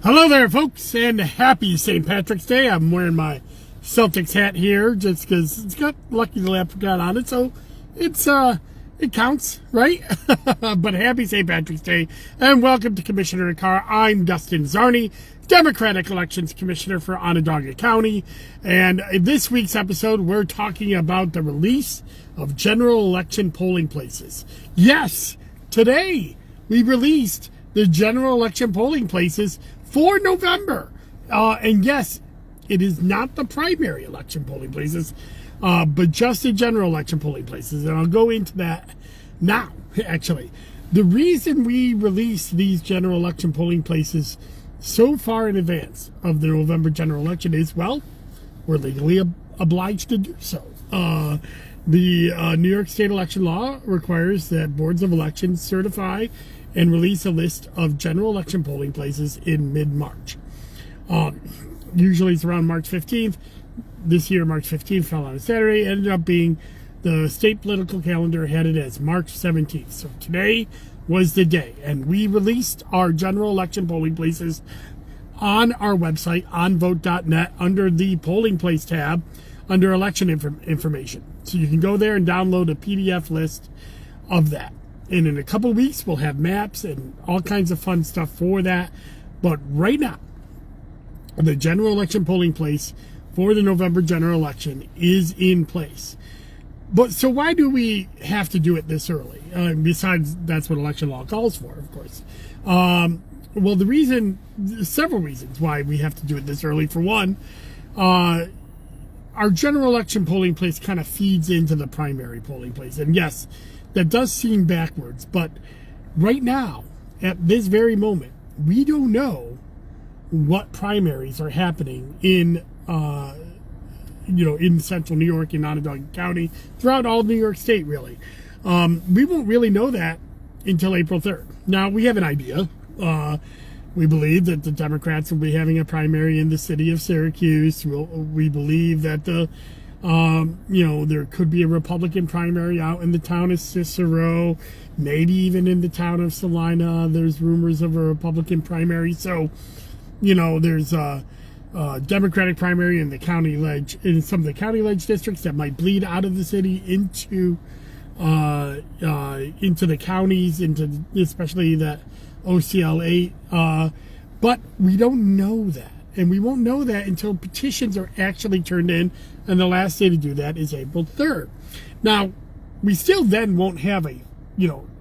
Hello there, folks, and happy St. Patrick's Day. I'm wearing my Celtics hat here just because it's got Lucky the Leprechaun on it, so it counts, right? But happy St. Patrick's Day, and welcome to Commissioner in Car. I'm Dustin Zarni, Democratic Elections Commissioner for Onondaga County, and in this week's episode, we're talking about the release of general election polling places. Yes, today we released the general election polling places for November. And yes, it is not the primary election polling places, but just the general election polling places. And I'll go into that now, actually. The reason we release these general election polling places so far in advance of the November general election is, well, we're legally obliged to do so. The New York State election law requires that boards of elections certify and release a list of general election polling places in mid-March. Usually it's around March 15th. This year, March 15th fell on a Saturday. It ended up being the state political calendar had it as March 17th. So today was the day. And we released our general election polling places on our website, onvote.net, under the polling place tab, under election information. So you can go there and download a PDF list of that. And in a couple weeks, we'll have maps and all kinds of fun stuff for that. But right now, the general election polling place for the November general election is in place. But so why do we have to do it this early? Besides, that's what election law calls for, of course. Well, several reasons why we have to do it this early. For one, our general election polling place kind of feeds into the primary polling place. And yes, that does seem backwards, but right now, at this very moment, we don't know what primaries are happening in central New York, in Onondaga County, throughout all New York State, really. We won't really know that until April 3rd. Now, we have an idea. We believe that the Democrats will be having a primary in the city of Syracuse. We believe that there could be a Republican primary out in the town of Cicero, maybe even in the town of Salina. There's rumors of a Republican primary. So, there's a Democratic primary in in some of the county ledge districts that might bleed out of the city into the counties, especially that OCL 8. But we don't know that. And we won't know that until petitions are actually turned in, and the last day to do that is April 3rd. Now, we still then won't have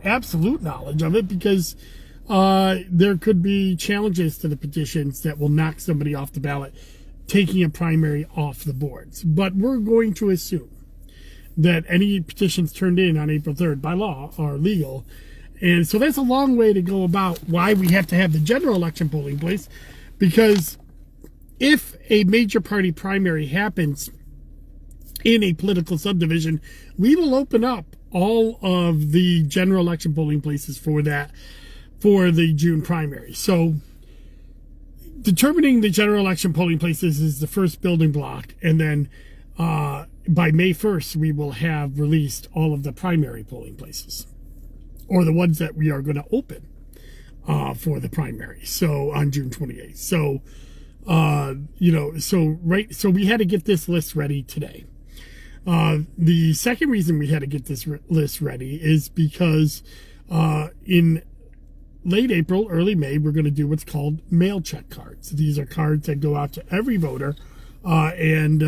absolute knowledge of it, because there could be challenges to the petitions that will knock somebody off the ballot, taking a primary off the boards. But we're going to assume that any petitions turned in on April 3rd by law are legal. And so that's a long way to go about why we have to have the general election polling place, because if a major party primary happens in a political subdivision, we will open up all of the general election polling places for the June primary. So determining the general election polling places is the first building block. And then by May 1st, we will have released all of the primary polling places, or the ones that we are going to open for the primary. So on June 28th. So so we had to get this list ready today. The second reason we had to get this list ready is because in late April, early May, we're going to do what's called mail check cards. These are cards that go out to every voter and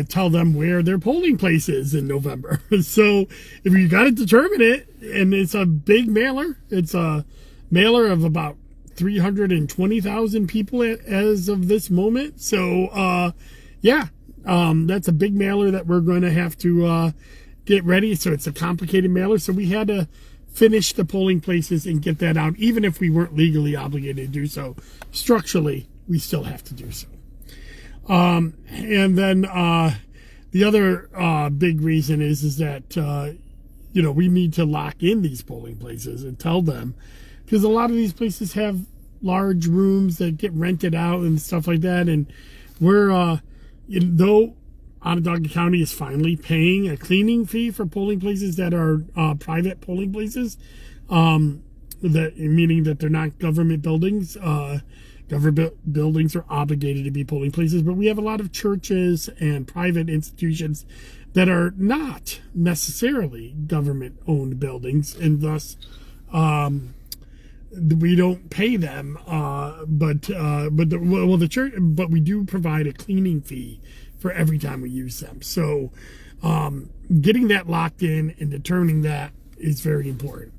tell them where their polling place is in November. So if you got to determine it, and it's a big mailer, it's a mailer of about 320,000 people as of this moment. So, that's a big mailer that we're going to have to get ready. So it's a complicated mailer. So we had to finish the polling places and get that out, even if we weren't legally obligated to do so. Structurally, we still have to do so. And then the other big reason is that, we need to lock in these polling places and tell them, because a lot of these places have large rooms that get rented out and stuff like that. And we're, though Onondaga County is finally paying a cleaning fee for polling places that are private polling places, meaning that they're not government buildings. Government buildings are obligated to be polling places, but we have a lot of churches and private institutions that are not necessarily government-owned buildings, and thus we don't pay them. But the church, but we do provide a cleaning fee for every time we use them. So getting that locked in and determining that is very important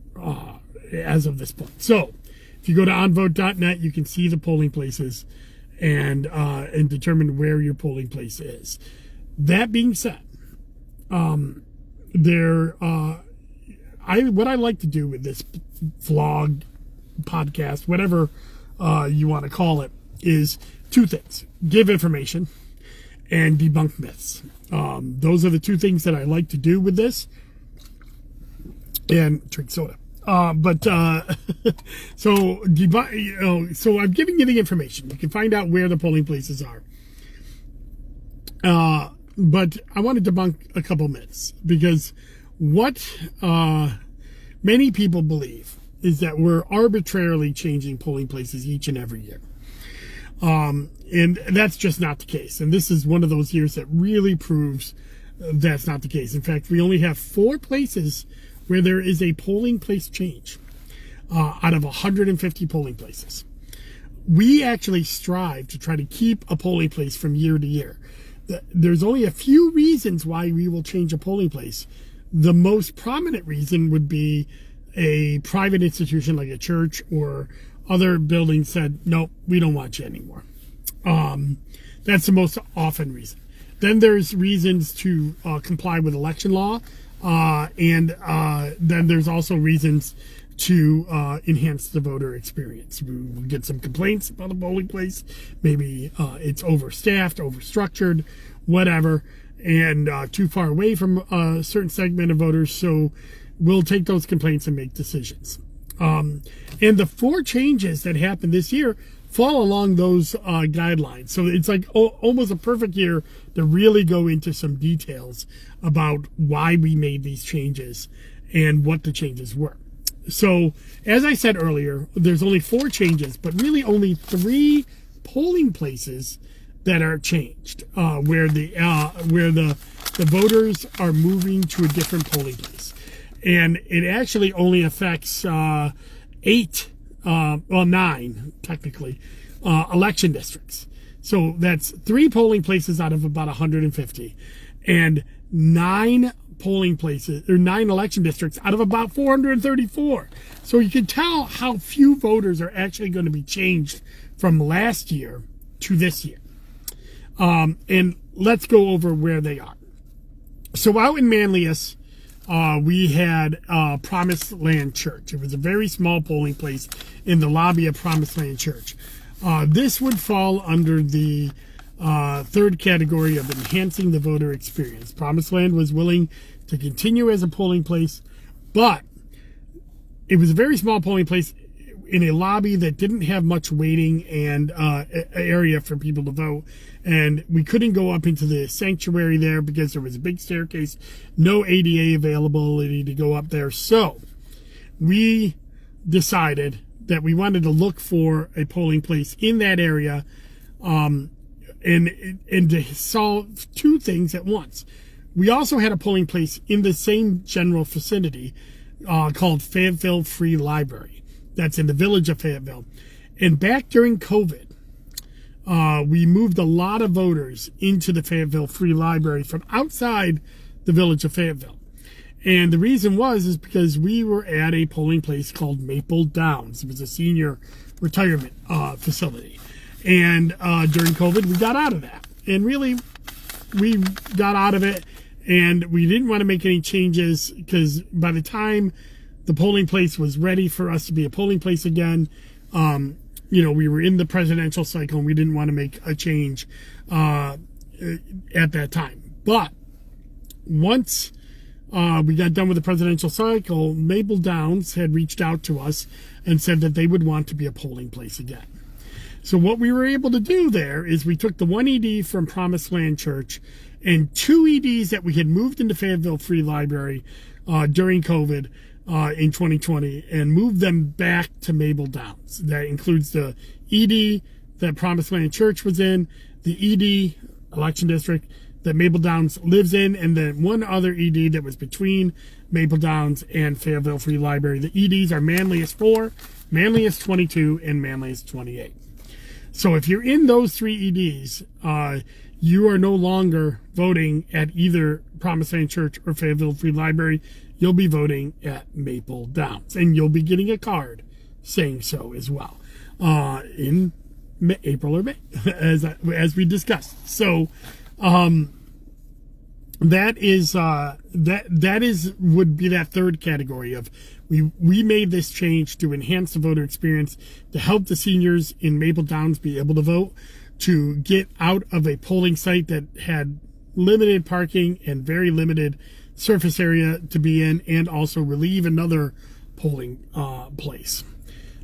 as of this point. So if you go to onvote.net, you can see the polling places and determine where your polling place is. That being said, what I like to do with this vlog, podcast, whatever you want to call it, is two things: give information and debunk myths. Those are the two things that I like to do with this, and drink soda. So I'm giving you the information. You can find out where the polling places are. But I want to debunk a couple myths, because what many people believe is that we're arbitrarily changing polling places each and every year. And that's just not the case. And this is one of those years that really proves that's not the case. In fact, we only have 4 places where there is a polling place change out of 150 polling places. We actually strive to try to keep a polling place from year to year. There's only a few reasons why we will change a polling place. The most prominent reason would be a private institution like a church or other buildings said, nope, we don't want you anymore. That's the most often reason. Then there's reasons to comply with election law. And then there's also reasons to enhance the voter experience. We will get some complaints about the polling place. Maybe it's overstaffed, overstructured, whatever, and too far away from a certain segment of voters. So we'll take those complaints and make decisions. And the 4 changes that happened this year fall along those guidelines. So it's like almost a perfect year to really go into some details about why we made these changes and what the changes were. So as I said earlier, there's only 4 changes, but really only 3 polling places that are changed, where the voters are moving to a different polling place. And it actually only affects 9 technically, election districts. So that's 3 polling places out of about 150, and 9 polling places, or 9 election districts out of about 434. So you can tell how few voters are actually going to be changed from last year to this year. And let's go over where they are. So out in Manlius, we had Promised Land Church. It was a very small polling place in the lobby of Promised Land Church. This would fall under the 3rd category of enhancing the voter experience. Promised Land was willing to continue as a polling place, but it was a very small polling place in a lobby that didn't have much waiting and area for people to vote. And we couldn't go up into the sanctuary there because there was a big staircase, no ADA availability to go up there. So we decided that we wanted to look for a polling place in that area, and to solve 2 things at once. We also had a polling place in the same general vicinity called Fayetteville Free Library. That's in the village of Fayetteville. And back during COVID, we moved a lot of voters into the Fayetteville Free Library from outside the village of Fayetteville. And the reason is because we were at a polling place called Maple Downs. It was a senior retirement facility. And during COVID, we got out of that. And really, we got out of it, and we didn't want to make any changes, because by the time the polling place was ready for us to be a polling place again, we were in the presidential cycle, and we didn't want to make a change at that time. But once we got done with the presidential cycle, Maple Downs had reached out to us and said that they would want to be a polling place again. So what we were able to do there is we took the 1 ED from Promised Land Church and 2 EDs that we had moved into Fayetteville Free Library during COVID, in 2020 and moved them back to Maple Downs. That includes the ED that Promised Land Church was in, the ED election district that Maple Downs lives in, and then one other ED that was between Maple Downs and Fayetteville Free Library. The EDs are Manlius 4, Manlius 22, and Manlius 28. So if you're in those three EDs, you are no longer voting at either Promised Land Church or Fayetteville Free Library. You'll be voting at Maple Downs, and you'll be getting a card saying so as well in April or May, as we discussed. So that would be that third category of we made this change to enhance the voter experience, to help the seniors in Maple Downs be able to vote, to get out of a polling site that had limited parking and very limited surface area to be in, and also relieve another polling place.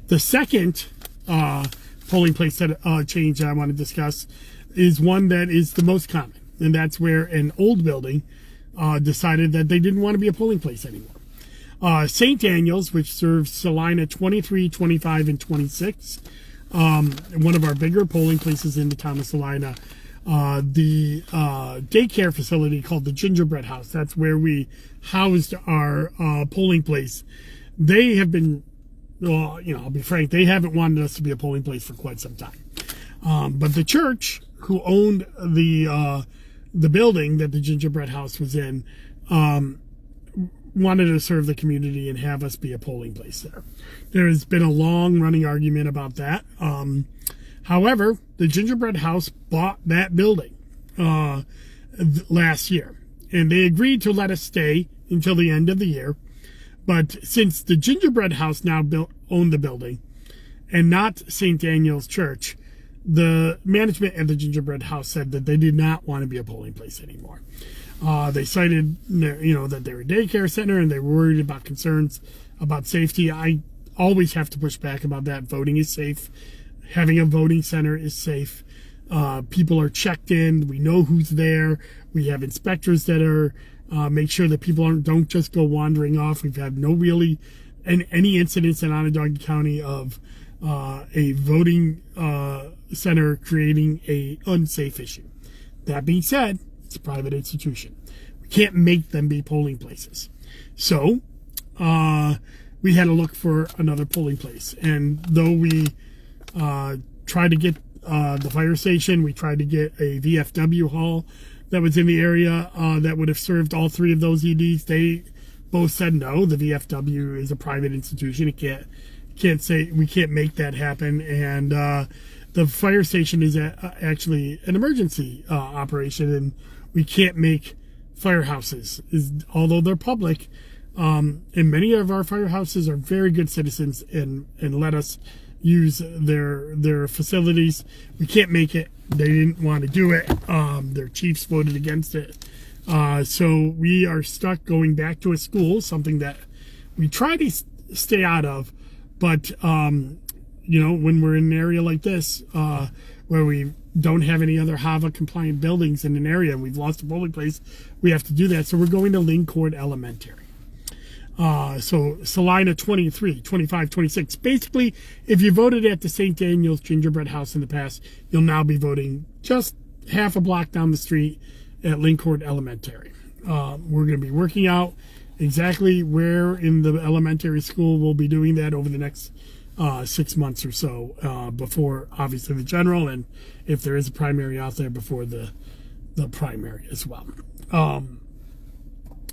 The second polling place change that I want to discuss is one that is the most common, and that's where an old building decided that they didn't want to be a polling place anymore. St. Daniel's, which serves Salina 23, 25, and 26, one of our bigger polling places in the town of Salina. The daycare facility called the Gingerbread House, that's where we housed our polling place. They have been, well, I'll be frank, they haven't wanted us to be a polling place for quite some time. But the church, who owned the building that the Gingerbread House was in, wanted to serve the community and have us be a polling place there. There has been a long running argument about that. However, the Gingerbread House bought that building last year, and they agreed to let us stay until the end of the year. But since the Gingerbread House now owned the building and not St. Daniel's Church, the management at the Gingerbread House said that they did not want to be a polling place anymore. They cited, that they were a daycare center and they were worried about concerns about safety. I always have to push back about that. Voting is safe. Having a voting center is safe. People are checked in. We know who's there. We have inspectors that are make sure that people don't just go wandering off. We've had no really any incidents in Onondaga County of a voting center creating a unsafe issue. That being said, it's a private institution. We can't make them be polling places. So we had to look for another polling place. And though we tried to get the fire station, we tried to get a VFW hall that was in the area that would have served all three of those EDs. They both said no. The VFW is a private institution. It can't say we can't make that happen. And the fire station is actually an emergency operation, and we can't make firehouses. Although they're public, and many of our firehouses are very good citizens and let us use their facilities. We can't make it. They didn't want to do it. Their chiefs voted against it. So we are stuck going back to a school, something that we try to stay out of. But, when we're in an area like this, where we don't have any other HAVA compliant buildings in an area and we've lost a polling place, we have to do that. So we're going to Lincourt Elementary. So Salina 23, 25, 26. Basically, if you voted at the St. Daniel's Gingerbread House in the past, you'll now be voting just half a block down the street at Lincourt Elementary. We're going to be working out exactly where in the elementary school we'll be doing that over the next 6 months or so, before obviously the general, and if there is a primary out there, before the primary as well.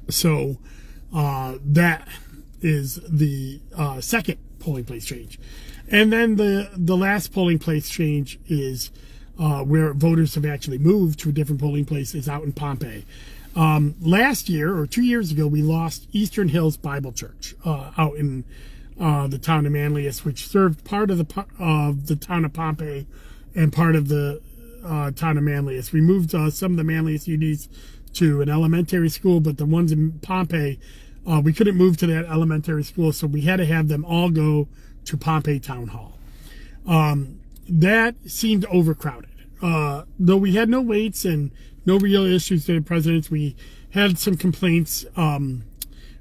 So that is the second polling place change. And then the last polling place change is where voters have actually moved to a different polling place, is out in Pompey. Last year, or 2 years ago, we lost Eastern Hills Bible Church out in the town of Manlius, which served part of the town of Pompey and part of the town of Manlius. We moved some of the Manlius UDs to an elementary school, but the ones in Pompey, we couldn't move to that elementary school, so we had to have them all go to Pompey Town Hall. That seemed overcrowded. Though we had no waits and no real issues to the presidents, we had some complaints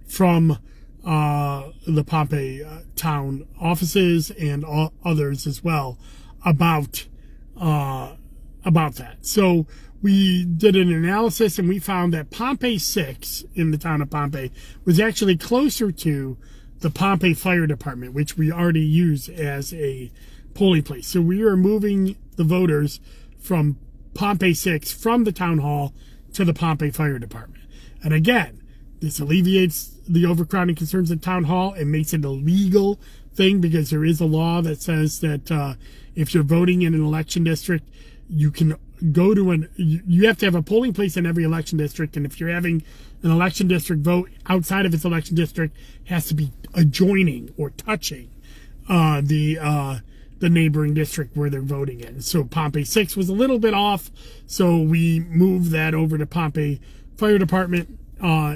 from the Pompey town offices and others as well about that. So we did an analysis and we found that Pompey 6 in the town of Pompey was actually closer to the Pompey Fire Department, which we already use as a polling place. So we are moving the voters from Pompey 6 from the town hall to the Pompey Fire Department. And again, this alleviates the overcrowding concerns at town hall and makes it a legal thing, because there is a law that says that if you're voting in an election district, you can go to you have to have a polling place in every election district, and if you're having an election district vote outside of its election district, it has to be adjoining or touching the neighboring district where they're voting in. So Pompey 6 was a little bit off, so we moved that over to Pompey Fire Department,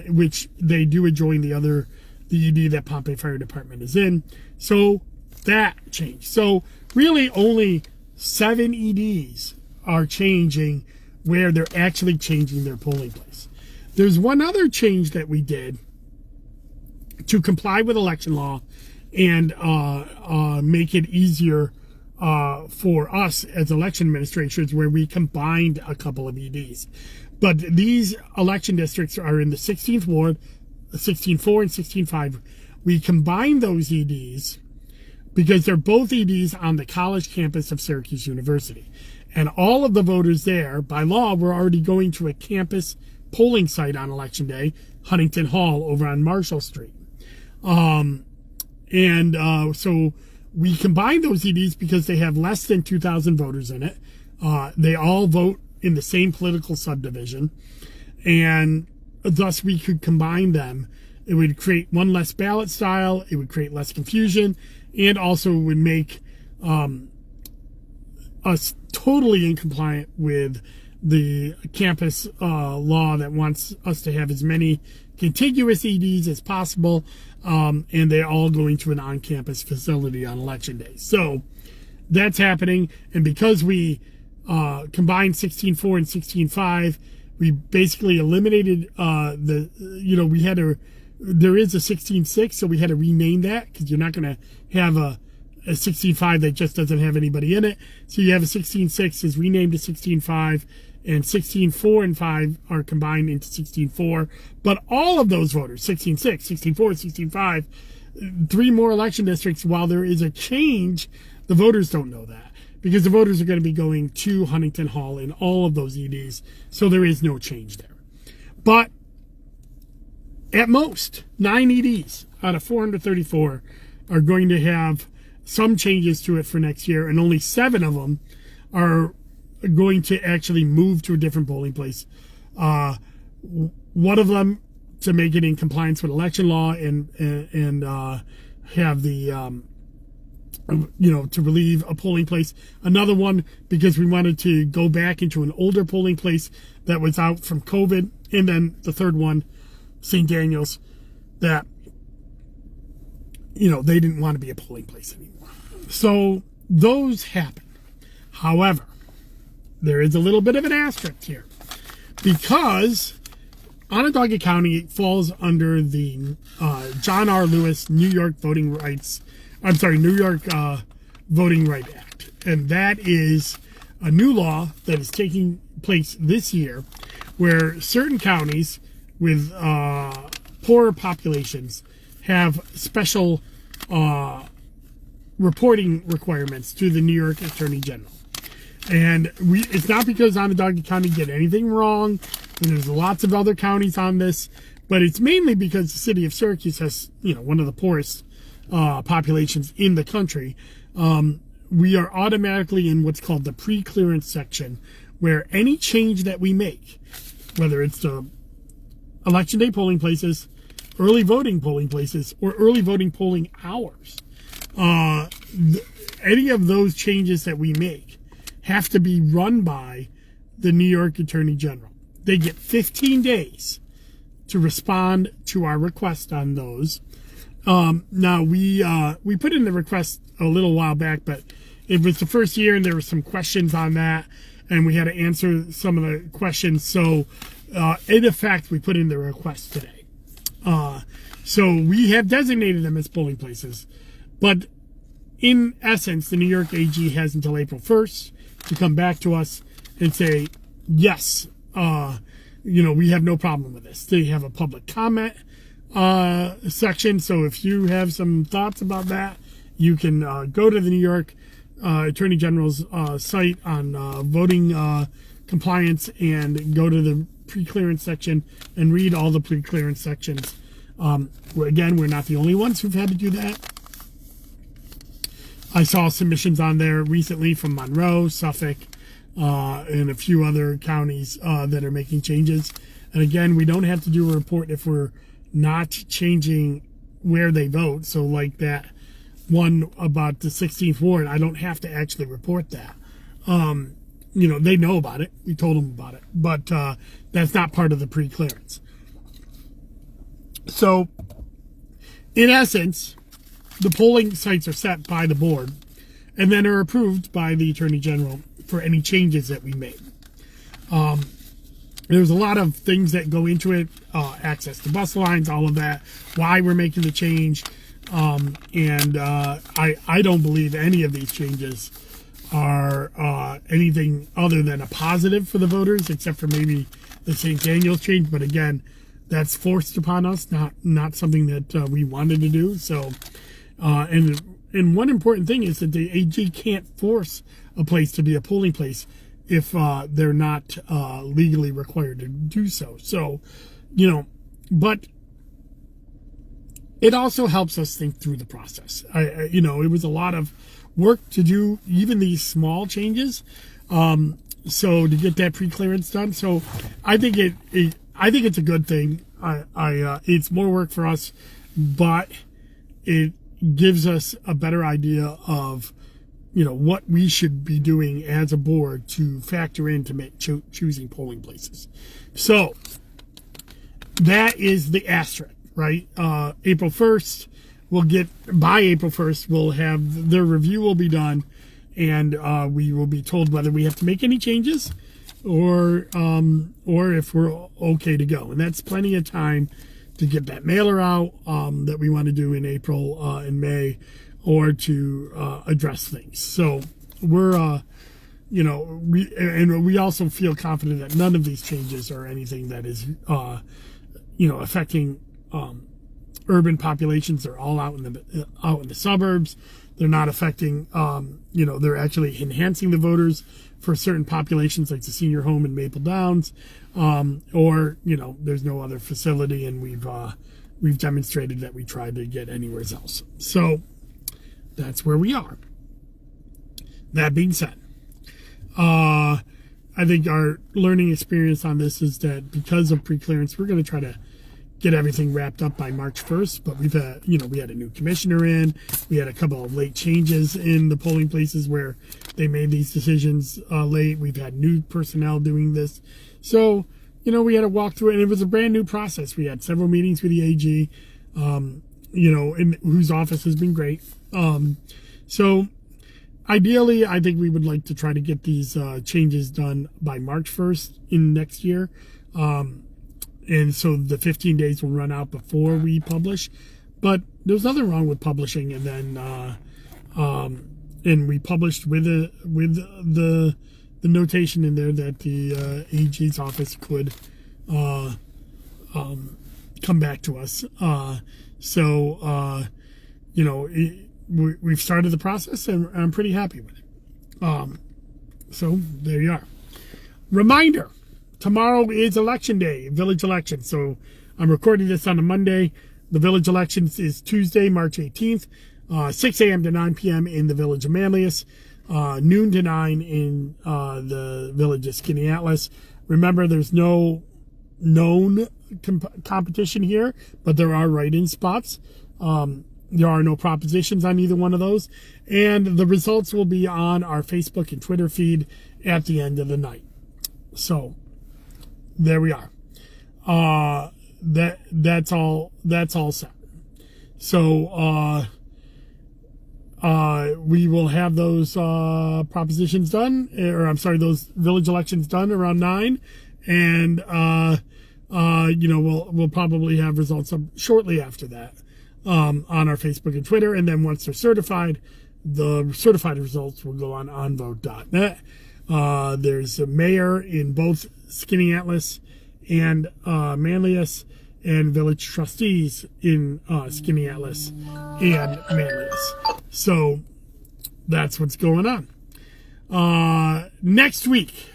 which they do adjoin the ED that Pompey Fire Department is in. So that changed. So really only 7 EDs are changing where they're actually changing their polling place. There's one other change that we did to comply with election law and make it easier for us as election administrators, where we combined a couple of EDs. But these election districts are in the 16th Ward, 16-4 and 16-5. We combined those EDs because they're both EDs on the college campus of Syracuse University. And all of the voters there, by law, were already going to a campus polling site on Election Day, Huntington Hall over on Marshall Street. So we combined those EDs because they have less than 2,000 voters in it. They all vote in the same political subdivision, and thus we could combine them. It would create one less ballot style, it would create less confusion, and also would make us totally incompliant with the campus law that wants us to have as many contiguous EDs as possible, and they're all going to an on-campus facility on Election Day. So that's happening, and because we combined 16-4 and 16-5, we basically eliminated there is a 16-6, so we had to rename that, because you're not going to have a 16-5 that just doesn't have anybody in it. So you have a 16-6 is renamed to 16-5, and 16-4 and 5 are combined into 16-4. But all of those voters, 16-6, 16-4, 16-5, 3 more election districts, while there is a change, the voters don't know that, because the voters are going to be going to Huntington Hall in all of those EDs, so there is no change there. But at most, 9 EDs out of 434 are going to have some changes to it for next year, and only 7 of them are going to actually move to a different polling place. One of them to make it in compliance with election law and have the to relieve a polling place. Another one because we wanted to go back into an older polling place that was out from COVID, and then the third one, St. Daniel's, that they didn't want to be a polling place anymore. So those happen. However, there is a little bit of an asterisk here, because Onondaga County falls under the John R. Lewis New York Voting Rights Act, and that is a new law that is taking place this year, where certain counties with poorer populations have special reporting requirements to the New York Attorney General. And it's not because Onondaga County did anything wrong, and there's lots of other counties on this, but it's mainly because the city of Syracuse has, one of the poorest populations in the country. We are automatically in what's called the pre-clearance section, where any change that we make, whether it's the Election Day polling places, early voting polling places, or early voting polling hours, any of those changes that we make have to be run by the New York Attorney General. They get 15 days to respond to our request on those. Now, we put in the request a little while back, but it was the first year, and there were some questions on that, and we had to answer some of the questions. So, in effect, we put in the request today. So we have designated them as polling places. But in essence, the New York AG has until April 1st to come back to us and say, yes, we have no problem with this. They have a public comment section. So if you have some thoughts about that, you can go to the New York Attorney General's site on voting compliance and go to the pre-clearance section and read all the pre-clearance sections. Again, we're not the only ones who've had to do that. I saw submissions on there recently from Monroe, Suffolk, and a few other counties that are making changes. And again, we don't have to do a report if we're not changing where they vote. So like that one about the 16th ward, I don't have to actually report that. They know about it. We told them about it. But that's not part of the pre-clearance. So, in essence, the polling sites are set by the board and then are approved by the Attorney General for any changes that we made. There's a lot of things that go into it, access to bus lines, all of that, why we're making the change. I don't believe any of these changes are anything other than a positive for the voters, except for maybe the St. Daniel's change. But again, that's forced upon us, not something that we wanted to do. So, and one important thing is that the AG can't force a place to be a polling place if they're not legally required to do so. So, but it also helps us think through the process. It was a lot of work to do even these small changes. So to get that pre-clearance done. So I think it's a good thing. It's more work for us, but it gives us a better idea of, what we should be doing as a board to factor into choosing polling places. So that is the asterisk, right? April 1st, by April 1st, we'll have their review will be done, and we will be told whether we have to make any changes or if we're okay to go. And that's plenty of time to get that mailer out that we want to do in April and May, or to address things. So we're, we also feel confident that none of these changes are anything that is, affecting urban populations. They're all out in the suburbs. They're not affecting, they're actually enhancing the voters for certain populations, like the senior home in Maple Downs, or there's no other facility, and we've demonstrated that we tried to get anywhere else. So that's where we are. That being said, I think our learning experience on this is that because of pre-clearance, we're going to try to get everything wrapped up by March 1st, but we've had, we had a new commissioner in, we had a couple of late changes in the polling places where they made these decisions late. We've had new personnel doing this. So, we had to walk through it, and it was a brand new process. We had several meetings with the AG, in whose office has been great. So ideally, I think we would like to try to get these changes done by March 1st in next year. And so the 15 days will run out before we publish. But there's nothing wrong with publishing, and then and we published with the notation in there that the AG's office could come back to us. We've started the process, and I'm pretty happy with it. So there you are. Reminder. Tomorrow is election day, village election. So I'm recording this on a Monday. The village elections is Tuesday, March 18th, 6 a.m. to 9 p.m. in the village of Manlius, noon to 9 in the village of Skaneateles. Remember, there's no known competition here, but there are write-in spots. There are no propositions on either one of those. And the results will be on our Facebook and Twitter feed at the end of the night. So there we are. That's all set. So we will have those those village elections done around 9, and we'll probably have results up shortly after that on our Facebook and Twitter. And then once they're certified, the certified results will go on onvote.net. There's a mayor in both Skinny Atlas and Manlius, and village trustees in Skinny Atlas and Manlius. So that's what's going on. Next week,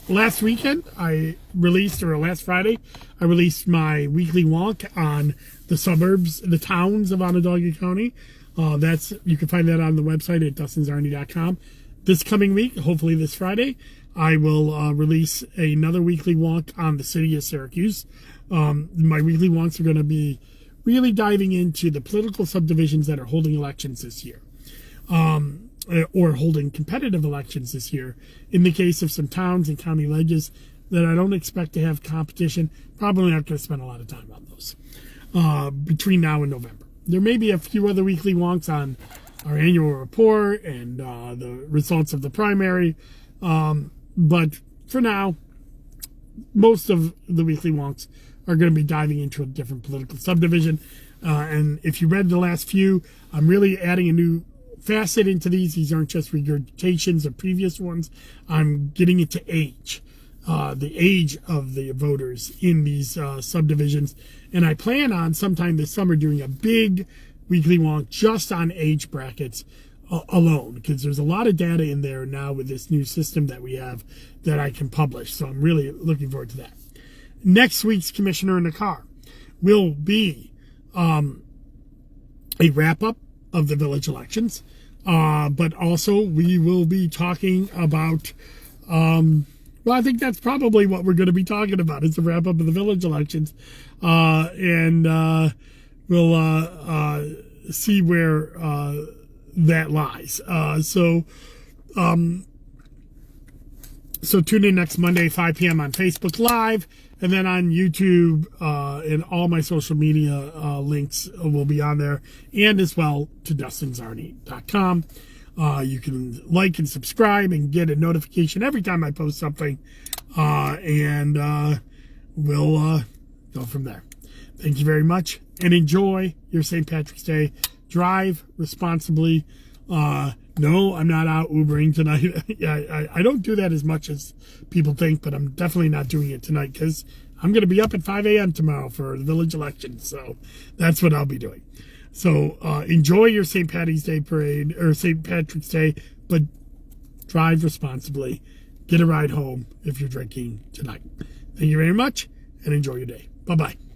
last weekend last Friday, I released my weekly walk on the towns of Onondaga County. You can find that on the website at dustinsarney.com. This coming week, hopefully this Friday, I will release another weekly walk on the city of Syracuse. My weekly walks are going to be really diving into the political subdivisions that are holding elections this year, or holding competitive elections this year. In the case of some towns and county ledges that I don't expect to have competition, probably not going to spend a lot of time on those between now and November. There may be a few other weekly walks on our annual report and the results of the primary, but for now, most of the weekly walks are going to be diving into a different political subdivision. And if you read the last few, I'm really adding a new facet into these. These aren't just regurgitations of previous ones. I'm getting into age, the age of the voters in these subdivisions. And I plan on sometime this summer doing a big weekly walk just on age brackets alone, because there's a lot of data in there now with this new system that we have that I can publish. So I'm really looking forward to that. Next week's Commissioner in the Car will be a wrap-up of the village elections, but also we will be talking about, I think that's probably what we're going to be talking about. It's a wrap-up of the village elections, and we'll see where that lies. So tune in next Monday, 5 p.m. on Facebook Live, and then on YouTube, and all my social media links will be on there, and as well to dustinsarney.com. You can like and subscribe and get a notification every time I post something, and we'll go from there. Thank you very much, and enjoy your St. Patrick's Day. Drive responsibly. No, I'm not out Ubering tonight. Yeah, I don't do that as much as people think, but I'm definitely not doing it tonight because I'm going to be up at 5 a.m. tomorrow for the village election. So that's what I'll be doing. So enjoy your St. Patty's Day parade or St. Patrick's Day, but drive responsibly. Get a ride home if you're drinking tonight. Thank you very much and enjoy your day. Bye-bye.